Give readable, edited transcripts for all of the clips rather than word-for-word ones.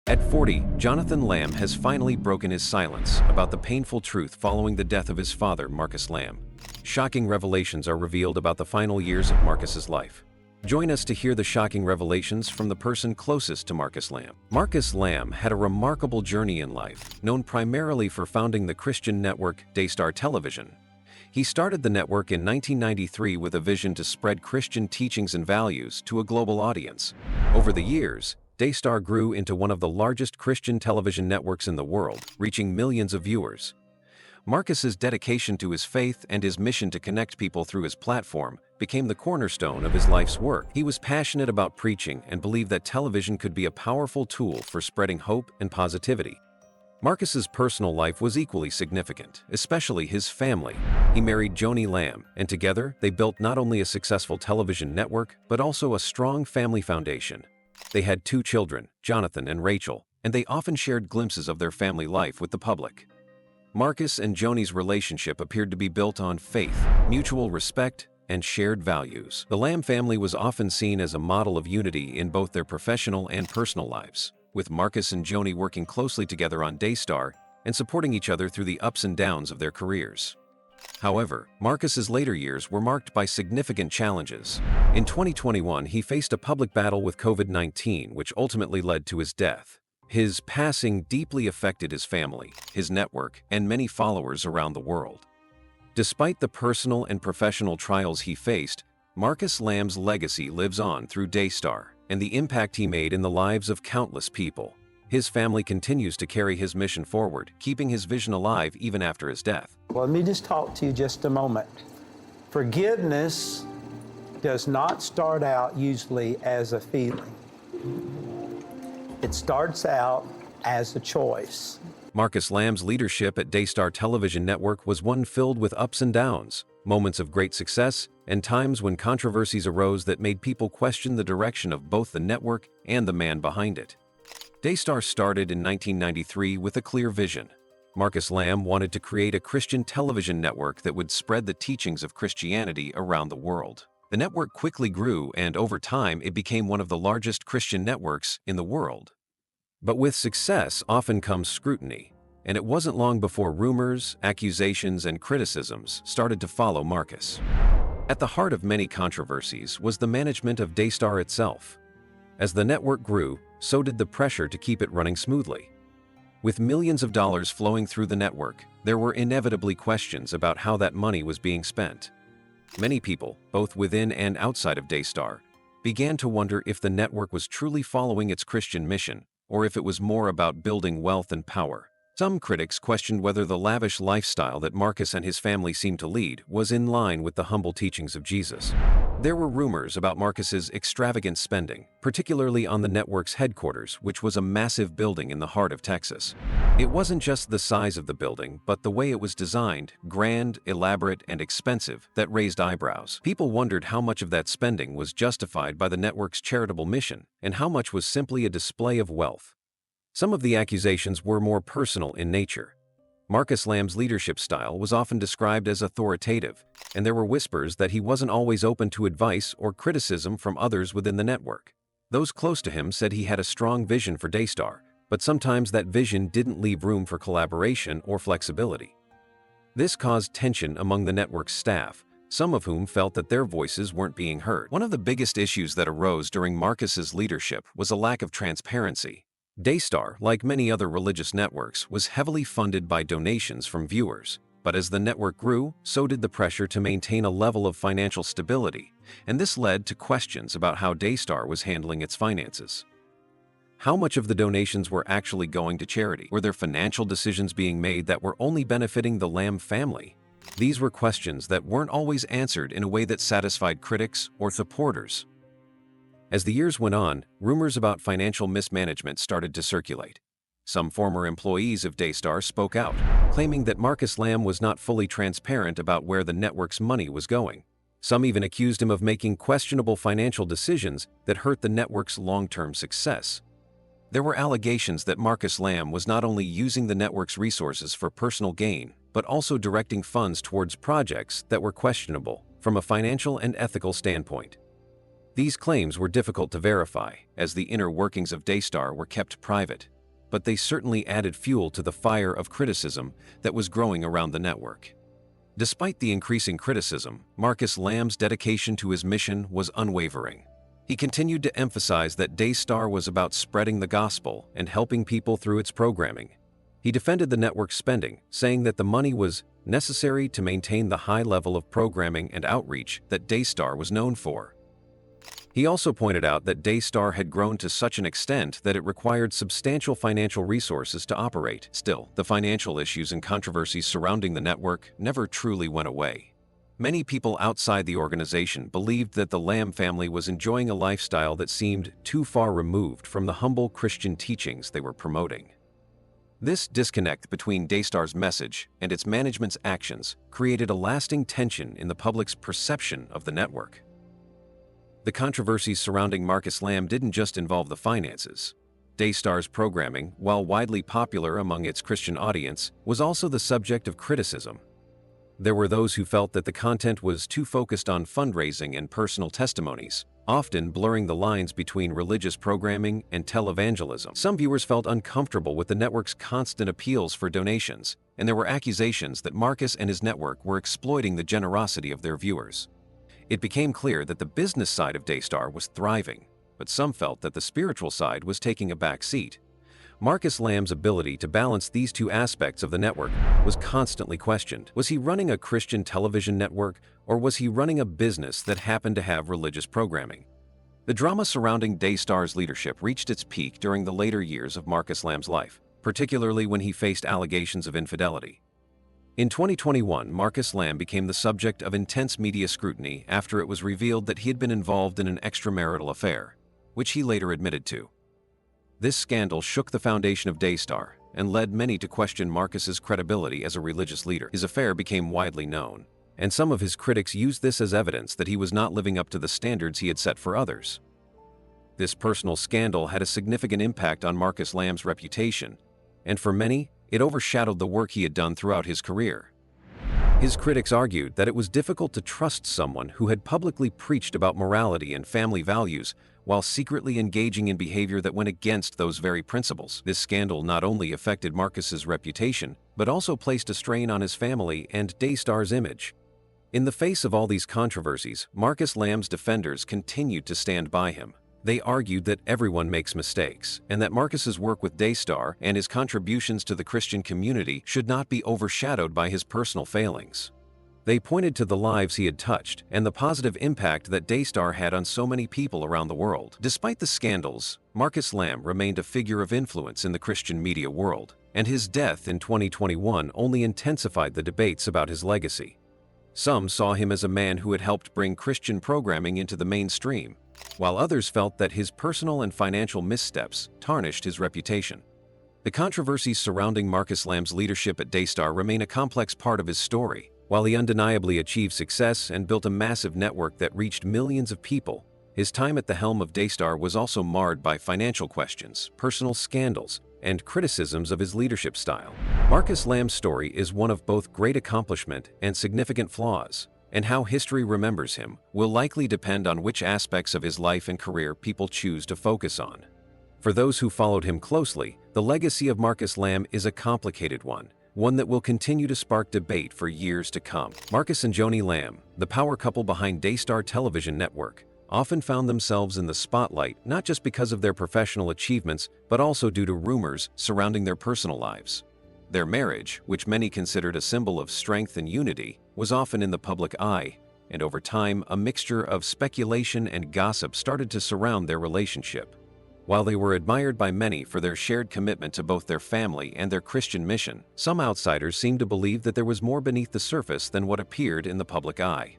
At 40, Jonathan Lamb has finally broken his silence about the painful truth following the death of his father, Marcus Lamb. Shocking revelations are revealed about the final years of Marcus's life. Join us to hear the shocking revelations from the person closest to Marcus Lamb. Marcus Lamb had a remarkable journey in life, known primarily for founding the Christian network Daystar Television. He started the network in 1993 with a vision to spread Christian teachings and values to a global audience. Over the years, Daystar grew into one of the largest Christian television networks in the world, reaching millions of viewers. Marcus's dedication to his faith and his mission to connect people through his platform became the cornerstone of his life's work. He was passionate about preaching and believed that television could be a powerful tool for spreading hope and positivity. Marcus's personal life was equally significant, especially his family. He married Joni Lamb, and together they built not only a successful television network, but also a strong family foundation. They had 2 children, Jonathan and Rachel, and they often shared glimpses of their family life with the public. Marcus and Joni's relationship appeared to be built on faith, mutual respect, and shared values. The Lamb family was often seen as a model of unity in both their professional and personal lives, with Marcus and Joni working closely together on Daystar and supporting each other through the ups and downs of their careers. However, Marcus's later years were marked by significant challenges. In 2021, he faced a public battle with COVID-19, which ultimately led to his death. His passing deeply affected his family, his network, and many followers around the world. Despite the personal and professional trials he faced, Marcus Lamb's legacy lives on through Daystar and the impact he made in the lives of countless people. His family continues to carry his mission forward, keeping his vision alive even after his death. Well, let me just talk to you just a moment. Forgiveness does not start out usually as a feeling. It starts out as a choice. Marcus Lamb's leadership at Daystar Television Network was one filled with ups and downs, moments of great success, and times when controversies arose that made people question the direction of both the network and the man behind it. Daystar started in 1993 with a clear vision. Marcus Lamb wanted to create a Christian television network that would spread the teachings of Christianity around the world. The network quickly grew, and over time it became one of the largest Christian networks in the world. But with success often comes scrutiny, and it wasn't long before rumors, accusations, and criticisms started to follow Marcus. At the heart of many controversies was the management of Daystar itself. As the network grew, so did the pressure to keep it running smoothly. With millions of dollars flowing through the network, there were inevitably questions about how that money was being spent. Many people, both within and outside of Daystar, began to wonder if the network was truly following its Christian mission, or if it was more about building wealth and power. Some critics questioned whether the lavish lifestyle that Marcus and his family seemed to lead was in line with the humble teachings of Jesus. There were rumors about Marcus's extravagant spending, particularly on the network's headquarters, which was a massive building in the heart of Texas. It wasn't just the size of the building, but the way it was designed, grand, elaborate, and expensive, that raised eyebrows. People wondered how much of that spending was justified by the network's charitable mission, and how much was simply a display of wealth. Some of the accusations were more personal in nature. Marcus Lamb's leadership style was often described as authoritative, and there were whispers that he wasn't always open to advice or criticism from others within the network. Those close to him said he had a strong vision for Daystar, but sometimes that vision didn't leave room for collaboration or flexibility. This caused tension among the network's staff, some of whom felt that their voices weren't being heard. One of the biggest issues that arose during Marcus's leadership was a lack of transparency. Daystar, like many other religious networks, was heavily funded by donations from viewers. But as the network grew, so did the pressure to maintain a level of financial stability, and this led to questions about how Daystar was handling its finances. How much of the donations were actually going to charity? Were there financial decisions being made that were only benefiting the Lamb family? These were questions that weren't always answered in a way that satisfied critics or supporters. As the years went on, rumors about financial mismanagement started to circulate. Some former employees of Daystar spoke out, claiming that Marcus Lamb was not fully transparent about where the network's money was going. Some even accused him of making questionable financial decisions that hurt the network's long-term success. There were allegations that Marcus Lamb was not only using the network's resources for personal gain, but also directing funds towards projects that were questionable from a financial and ethical standpoint. These claims were difficult to verify, as the inner workings of Daystar were kept private. but they certainly added fuel to the fire of criticism that was growing around the network. Despite the increasing criticism, Marcus Lamb's dedication to his mission was unwavering. He continued to emphasize that Daystar was about spreading the gospel and helping people through its programming. He defended the network's spending, saying that the money was necessary to maintain the high level of programming and outreach that Daystar was known for. He also pointed out that Daystar had grown to such an extent that it required substantial financial resources to operate. Still, the financial issues and controversies surrounding the network never truly went away. Many people outside the organization believed that the Lamb family was enjoying a lifestyle that seemed too far removed from the humble Christian teachings they were promoting. This disconnect between Daystar's message and its management's actions created a lasting tension in the public's perception of the network. The controversies surrounding Marcus Lamb didn't just involve the finances. Daystar's programming, while widely popular among its Christian audience, was also the subject of criticism. There were those who felt that the content was too focused on fundraising and personal testimonies, often blurring the lines between religious programming and televangelism. Some viewers felt uncomfortable with the network's constant appeals for donations, and there were accusations that Marcus and his network were exploiting the generosity of their viewers. It became clear that the business side of Daystar was thriving, but some felt that the spiritual side was taking a back seat. Marcus Lamb's ability to balance these two aspects of the network was constantly questioned. Was he running a Christian television network, or was he running a business that happened to have religious programming? The drama surrounding Daystar's leadership reached its peak during the later years of Marcus Lamb's life, particularly when he faced allegations of infidelity. In 2021, Marcus Lamb became the subject of intense media scrutiny after it was revealed that he had been involved in an extramarital affair, which he later admitted to. This scandal shook the foundation of Daystar and led many to question Marcus's credibility as a religious leader. His affair became widely known, and some of his critics used this as evidence that he was not living up to the standards he had set for others. This personal scandal had a significant impact on Marcus Lamb's reputation, and for many, it overshadowed the work he had done throughout his career. His critics argued that it was difficult to trust someone who had publicly preached about morality and family values while secretly engaging in behavior that went against those very principles. This scandal not only affected Marcus's reputation, but also placed a strain on his family and Daystar's image. In the face of all these controversies, Marcus Lamb's defenders continued to stand by him. They argued that everyone makes mistakes, and that Marcus's work with Daystar and his contributions to the Christian community should not be overshadowed by his personal failings. They pointed to the lives he had touched and the positive impact that Daystar had on so many people around the world. Despite the scandals, Marcus Lamb remained a figure of influence in the Christian media world, and his death in 2021 only intensified the debates about his legacy. Some saw him as a man who had helped bring Christian programming into the mainstream, while others felt that his personal and financial missteps tarnished his reputation. The controversies surrounding Marcus Lamb's leadership at Daystar remain a complex part of his story. While he undeniably achieved success and built a massive network that reached millions of people, his time at the helm of Daystar was also marred by financial questions, personal scandals, and criticisms of his leadership style. Marcus Lamb's story is one of both great accomplishment and significant flaws, and how history remembers him will likely depend on which aspects of his life and career people choose to focus on. For those who followed him closely, the legacy of Marcus Lamb is a complicated one that will continue to spark debate for years to come. Marcus and Joni Lamb, the power couple behind Daystar Television Network, often found themselves in the spotlight not just because of their professional achievements, but also due to rumors surrounding their personal lives. Their marriage, which many considered a symbol of strength and unity, was often in the public eye, and over time, a mixture of speculation and gossip started to surround their relationship. While they were admired by many for their shared commitment to both their family and their Christian mission, some outsiders seemed to believe that there was more beneath the surface than what appeared in the public eye.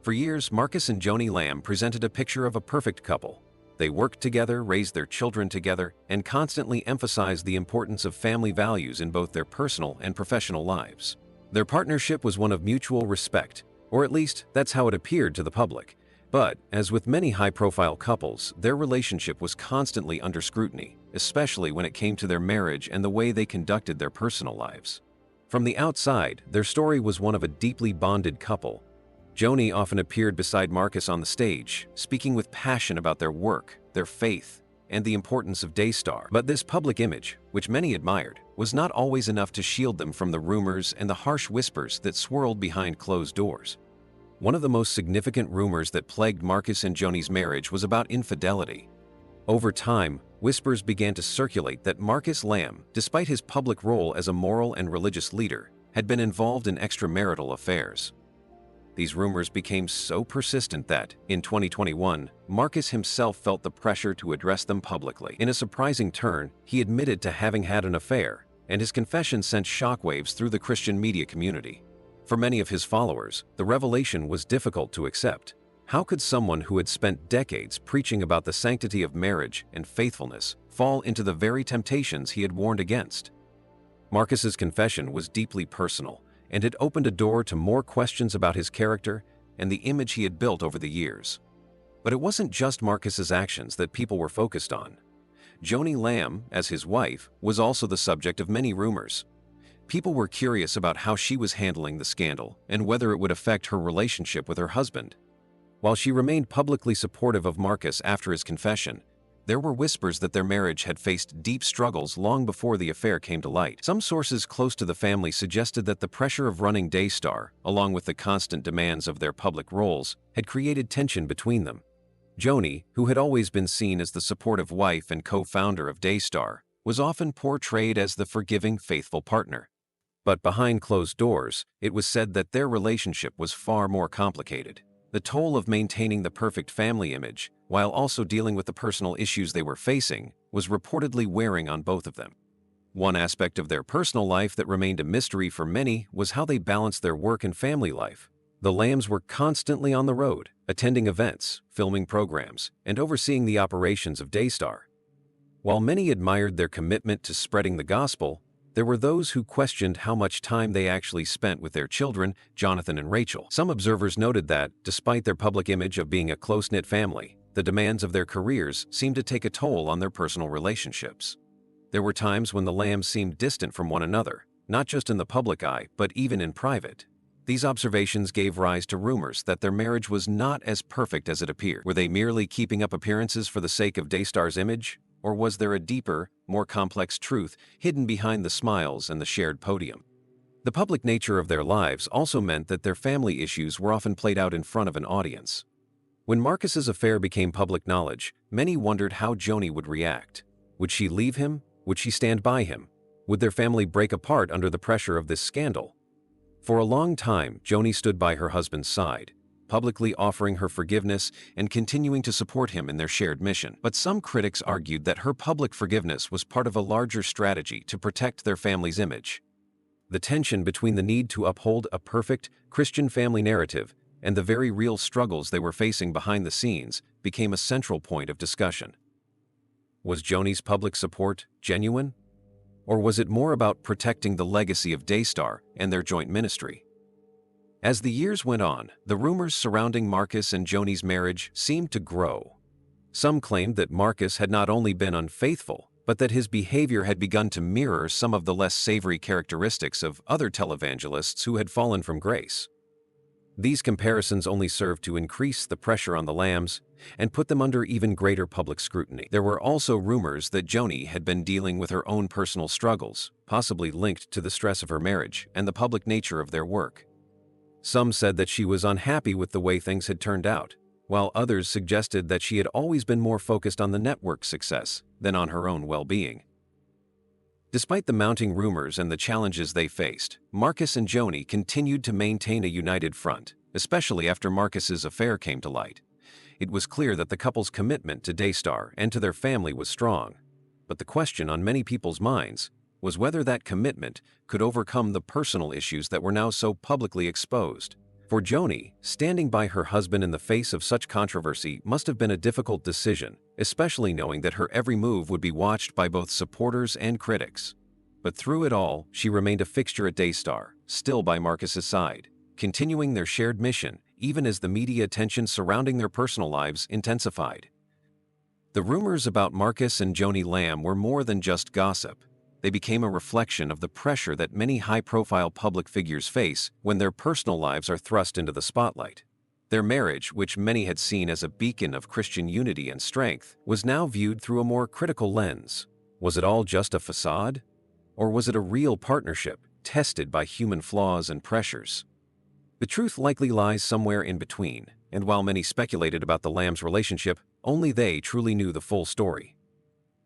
For years, Marcus and Joni Lamb presented a picture of a perfect couple. They worked together, raised their children together, and constantly emphasized the importance of family values in both their personal and professional lives. Their partnership was one of mutual respect, or at least that's how it appeared to the public. But, as with many high-profile couples, their relationship was constantly under scrutiny, especially when it came to their marriage and the way they conducted their personal lives. From the outside, their story was one of a deeply bonded couple. Joni often appeared beside Marcus on the stage, speaking with passion about their work, their faith, and the importance of Daystar. But this public image, which many admired, was not always enough to shield them from the rumors and the harsh whispers that swirled behind closed doors. One of the most significant rumors that plagued Marcus and Joni's marriage was about infidelity. Over time, whispers began to circulate that Marcus Lamb, despite his public role as a moral and religious leader, had been involved in extramarital affairs. These rumors became so persistent that, in 2021, Marcus himself felt the pressure to address them publicly. In a surprising turn, he admitted to having had an affair, and his confession sent shockwaves through the Christian media community. For many of his followers, the revelation was difficult to accept. How could someone who had spent decades preaching about the sanctity of marriage and faithfulness fall into the very temptations he had warned against? Marcus's confession was deeply personal, and it opened a door to more questions about his character and the image he had built over the years. But it wasn't just Marcus's actions that people were focused on. Joni Lamb, as his wife, was also the subject of many rumors. People were curious about how she was handling the scandal and whether it would affect her relationship with her husband. While she remained publicly supportive of Marcus after his confession, there were whispers that their marriage had faced deep struggles long before the affair came to light. Some sources close to the family suggested that the pressure of running Daystar, along with the constant demands of their public roles, had created tension between them. Joni, who had always been seen as the supportive wife and co-founder of Daystar, was often portrayed as the forgiving, faithful partner. But behind closed doors, it was said that their relationship was far more complicated. The toll of maintaining the perfect family image, while also dealing with the personal issues they were facing, was reportedly wearing on both of them. One aspect of their personal life that remained a mystery for many was how they balanced their work and family life. The Lambs were constantly on the road, attending events, filming programs, and overseeing the operations of Daystar. While many admired their commitment to spreading the gospel, there were those who questioned how much time they actually spent with their children, Jonathan and Rachel. Some observers noted that, despite their public image of being a close-knit family, the demands of their careers seemed to take a toll on their personal relationships. There were times when the Lambs seemed distant from one another, not just in the public eye, but even in private. These observations gave rise to rumors that their marriage was not as perfect as it appeared. Were they merely keeping up appearances for the sake of Daystar's image? Or was there a deeper, more complex truth hidden behind the smiles and the shared podium? The public nature of their lives also meant that their family issues were often played out in front of an audience. When Marcus's affair became public knowledge, many wondered how Joni would react. Would she leave him? Would she stand by him? Would their family break apart under the pressure of this scandal? For a long time, Joni stood by her husband's side, publicly offering her forgiveness and continuing to support him in their shared mission. But some critics argued that her public forgiveness was part of a larger strategy to protect their family's image. The tension between the need to uphold a perfect Christian family narrative and the very real struggles they were facing behind the scenes became a central point of discussion. Was Joni's public support genuine? Or was it more about protecting the legacy of Daystar and their joint ministry? As the years went on, the rumors surrounding Marcus and Joni's marriage seemed to grow. Some claimed that Marcus had not only been unfaithful, but that his behavior had begun to mirror some of the less savory characteristics of other televangelists who had fallen from grace. These comparisons only served to increase the pressure on the Lambs and put them under even greater public scrutiny. There were also rumors that Joni had been dealing with her own personal struggles, possibly linked to the stress of her marriage and the public nature of their work. Some said that she was unhappy with the way things had turned out, while others suggested that she had always been more focused on the network's success than on her own well-being. Despite the mounting rumors and the challenges they faced, Marcus and Joni continued to maintain a united front, especially after Marcus's affair came to light. It was clear that the couple's commitment to Daystar and to their family was strong, but the question on many people's minds was whether that commitment could overcome the personal issues that were now so publicly exposed. For Joni, standing by her husband in the face of such controversy must have been a difficult decision, especially knowing that her every move would be watched by both supporters and critics. But through it all, she remained a fixture at Daystar, still by Marcus's side, continuing their shared mission, even as the media attention surrounding their personal lives intensified. The rumors about Marcus and Joni Lamb were more than just gossip. They became a reflection of the pressure that many high-profile public figures face when their personal lives are thrust into the spotlight. Their marriage, which many had seen as a beacon of Christian unity and strength, was now viewed through a more critical lens. Was it all just a facade? Or was it a real partnership, tested by human flaws and pressures? The truth likely lies somewhere in between, and while many speculated about the Lambs' relationship, only they truly knew the full story.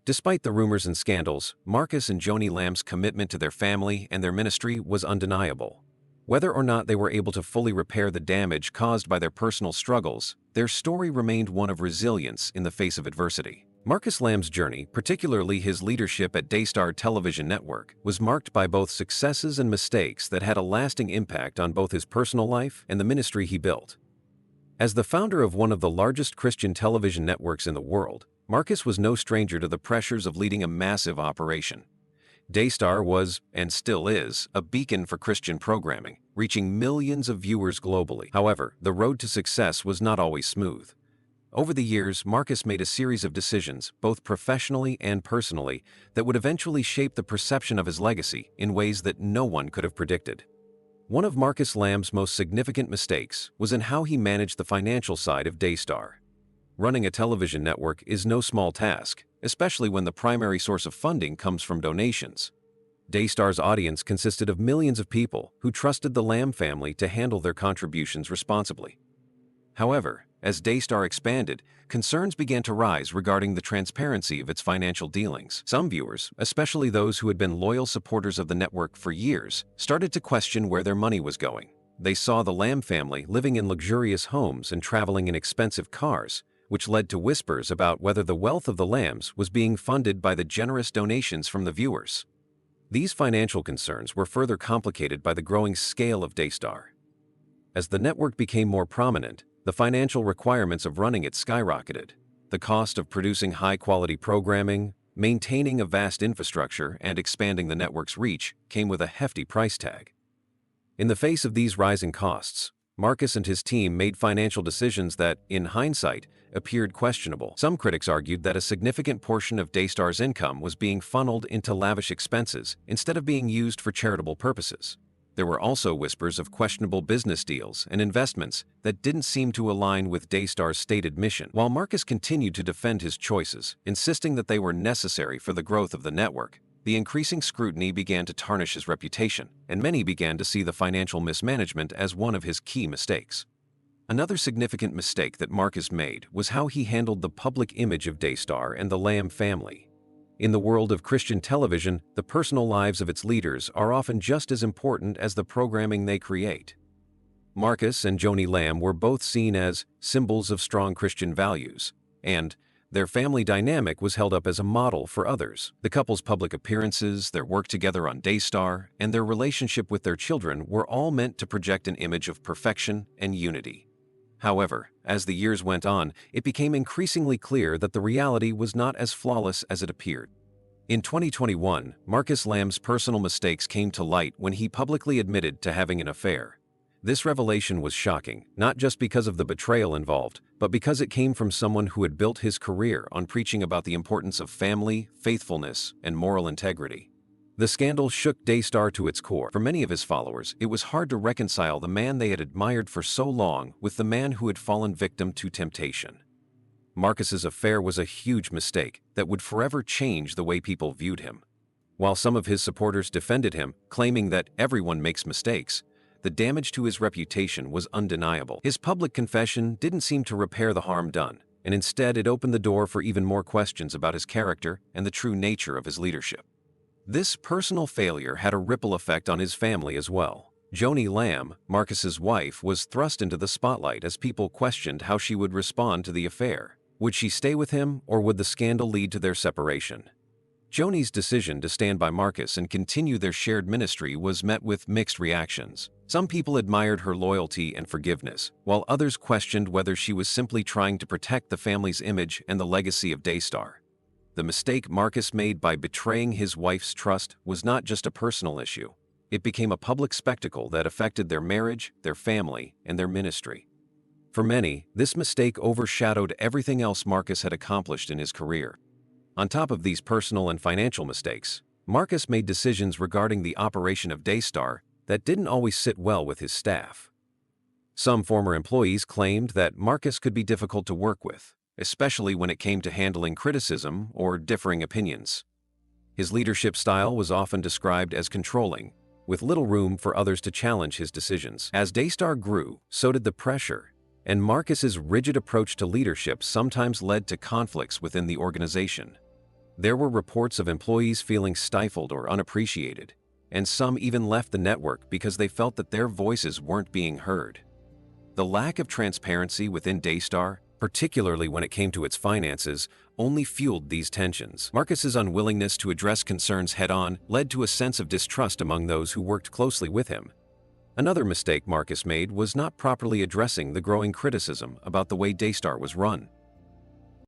Despite the rumors and scandals, Marcus and Joni Lamb's commitment to their family and their ministry was undeniable. Whether or not they were able to fully repair the damage caused by their personal struggles, their story remained one of resilience in the face of adversity. Marcus Lamb's journey, particularly his leadership at Daystar Television Network, was marked by both successes and mistakes that had a lasting impact on both his personal life and the ministry he built. As the founder of one of the largest Christian television networks in the world, Marcus was no stranger to the pressures of leading a massive operation. Daystar was, and still is, a beacon for Christian programming, reaching millions of viewers globally. However, the road to success was not always smooth. Over the years, Marcus made a series of decisions, both professionally and personally, that would eventually shape the perception of his legacy in ways that no one could have predicted. One of Marcus Lamb's most significant mistakes was in how he managed the financial side of Daystar. Running a television network is no small task, especially when the primary source of funding comes from donations. Daystar's audience consisted of millions of people who trusted the Lamb family to handle their contributions responsibly. However, as Daystar expanded, concerns began to rise regarding the transparency of its financial dealings. Some viewers, especially those who had been loyal supporters of the network for years, started to question where their money was going. They saw the Lamb family living in luxurious homes and traveling in expensive cars, which led to whispers about whether the wealth of the Lambs was being funded by the generous donations from the viewers. These financial concerns were further complicated by the growing scale of Daystar. As the network became more prominent, the financial requirements of running it skyrocketed. The cost of producing high-quality programming, maintaining a vast infrastructure, and expanding the network's reach came with a hefty price tag. In the face of these rising costs, Marcus and his team made financial decisions that, in hindsight, appeared questionable. Some critics argued that a significant portion of Daystar's income was being funneled into lavish expenses instead of being used for charitable purposes. There were also whispers of questionable business deals and investments that didn't seem to align with Daystar's stated mission. While Marcus continued to defend his choices, insisting that they were necessary for the growth of the network, the increasing scrutiny began to tarnish his reputation, and many began to see the financial mismanagement as one of his key mistakes. Another significant mistake that Marcus made was how he handled the public image of Daystar and the Lamb family. In the world of Christian television, the personal lives of its leaders are often just as important as the programming they create. Marcus and Joni Lamb were both seen as symbols of strong Christian values, and their family dynamic was held up as a model for others. The couple's public appearances, their work together on Daystar, and their relationship with their children were all meant to project an image of perfection and unity. However, as the years went on, it became increasingly clear that the reality was not as flawless as it appeared. In 2021, Marcus Lamb's personal mistakes came to light when he publicly admitted to having an affair. This revelation was shocking, not just because of the betrayal involved, but because it came from someone who had built his career on preaching about the importance of family, faithfulness, and moral integrity. The scandal shook Daystar to its core. For many of his followers, it was hard to reconcile the man they had admired for so long with the man who had fallen victim to temptation. Marcus's affair was a huge mistake that would forever change the way people viewed him. While some of his supporters defended him, claiming that everyone makes mistakes, the damage to his reputation was undeniable. His public confession didn't seem to repair the harm done, and instead it opened the door for even more questions about his character and the true nature of his leadership. This personal failure had a ripple effect on his family as well. Joni Lamb, Marcus's wife, was thrust into the spotlight as people questioned how she would respond to the affair. Would she stay with him, or would the scandal lead to their separation? Joni's decision to stand by Marcus and continue their shared ministry was met with mixed reactions. Some people admired her loyalty and forgiveness, while others questioned whether she was simply trying to protect the family's image and the legacy of Daystar. The mistake Marcus made by betraying his wife's trust was not just a personal issue. It became a public spectacle that affected their marriage, their family, and their ministry. For many, this mistake overshadowed everything else Marcus had accomplished in his career. On top of these personal and financial mistakes, Marcus made decisions regarding the operation of Daystar that didn't always sit well with his staff. Some former employees claimed that Marcus could be difficult to work with, especially when it came to handling criticism or differing opinions. His leadership style was often described as controlling, with little room for others to challenge his decisions. As Daystar grew, so did the pressure, and Marcus's rigid approach to leadership sometimes led to conflicts within the organization. There were reports of employees feeling stifled or unappreciated, and some even left the network because they felt that their voices weren't being heard. The lack of transparency within Daystar, particularly when it came to its finances, only fueled these tensions. Marcus's unwillingness to address concerns head-on led to a sense of distrust among those who worked closely with him. Another mistake Marcus made was not properly addressing the growing criticism about the way Daystar was run.